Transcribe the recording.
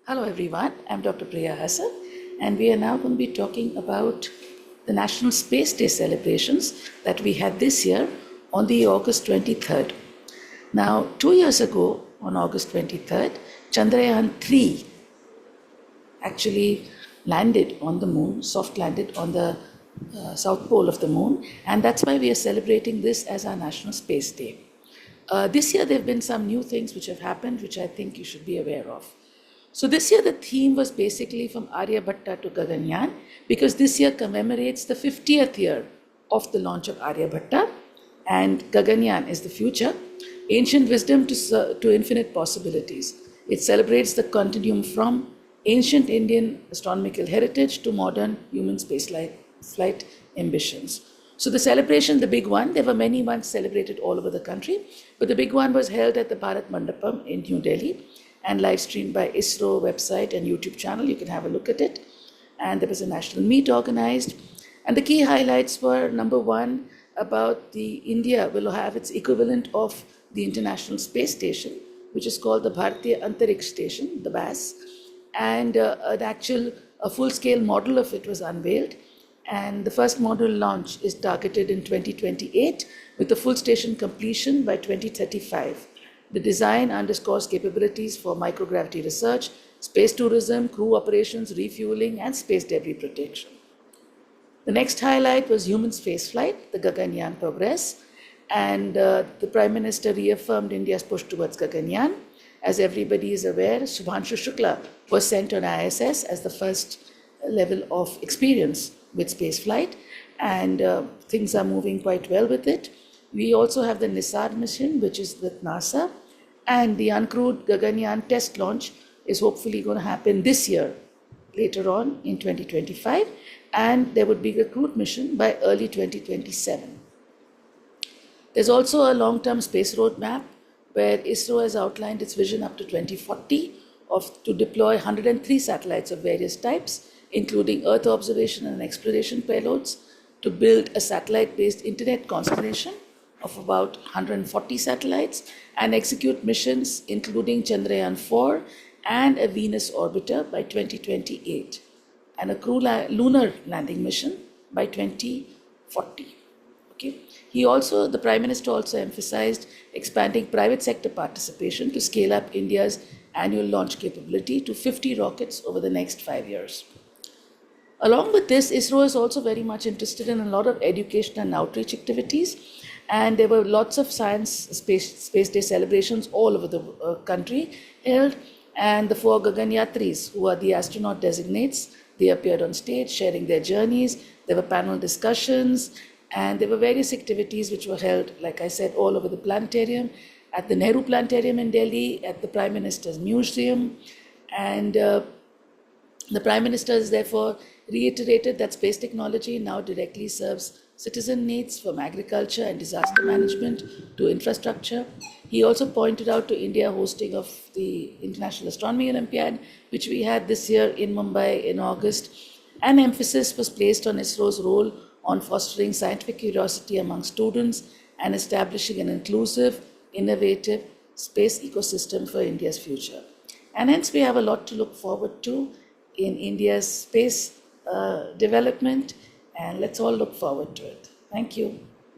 Hello everyone, I'm Dr. Priya Hassan and we are now going to be talking about the National Space Day celebrations that we had this year on the August 23rd. Now, 2 years ago on August 23rd, Chandrayaan 3 actually landed on the moon, soft landed on the south pole of the moon, and that's why we are celebrating this as our National Space Day. This year there have been some new things which have happened which I think you should be aware of. So this year the theme was basically from Aryabhatta to Gaganyaan because this year commemorates the 50th year of the launch of Aryabhatta and Gaganyaan is the future, ancient wisdom to infinite possibilities. It celebrates the continuum from ancient Indian astronomical heritage to modern human flight ambitions. So the celebration, the big one, there were many ones celebrated all over the country, but the big one was held at the Bharat Mandapam in New Delhi and live streamed by ISRO website and YouTube channel. You can have a look at it. And there was a national meet organized. And the key highlights were, number one, about India will have its equivalent of the International Space Station, which is called the Bharatiya Antariksh Station, the BAS. And a full-scale model of it was unveiled. And the first module launch is targeted in 2028 with the full station completion by 2035. The design underscores capabilities for microgravity research, space tourism, crew operations, refueling, and space debris protection. The next highlight was human spaceflight, the Gaganyaan progress, and the Prime Minister reaffirmed India's push towards Gaganyaan. As everybody is aware, Shubhanshu Shukla was sent on ISS as the first level of experience with spaceflight, and things are moving quite well with it. We also have the NISAR mission, which is with NASA, and the uncrewed Gaganyaan test launch is hopefully going to happen this year, later on in 2025, and there would be a crewed mission by early 2027. There's also a long-term space roadmap where ISRO has outlined its vision up to 2040 to deploy 103 satellites of various types, including Earth observation and exploration payloads, to build a satellite-based internet constellation of about 140 satellites and execute missions including Chandrayaan 4 and a Venus orbiter by 2028 and a lunar landing mission by 2040. Okay. The Prime Minister also emphasized expanding private sector participation to scale up India's annual launch capability to 50 rockets over the next 5 years. Along with this, ISRO is also very much interested in a lot of education and outreach activities, and there were lots of Space Day celebrations all over the country held, and the 4 Gaganyatris, who are the astronaut designates, they appeared on stage sharing their journeys. There were panel discussions, and there were various activities which were held, like I said, all over the planetarium, at the Nehru Planetarium in Delhi, at the Prime Minister's Museum, and the Prime Minister has therefore reiterated that space technology now directly serves citizen needs from agriculture and disaster management to infrastructure. He also pointed out to India hosting of the International Astronomy Olympiad, which we had this year in Mumbai in August. An emphasis was placed on ISRO's role on fostering scientific curiosity among students and establishing an inclusive, innovative space ecosystem for India's future. And hence we have a lot to look forward to in India's space development, and let's all look forward to it. Thank you.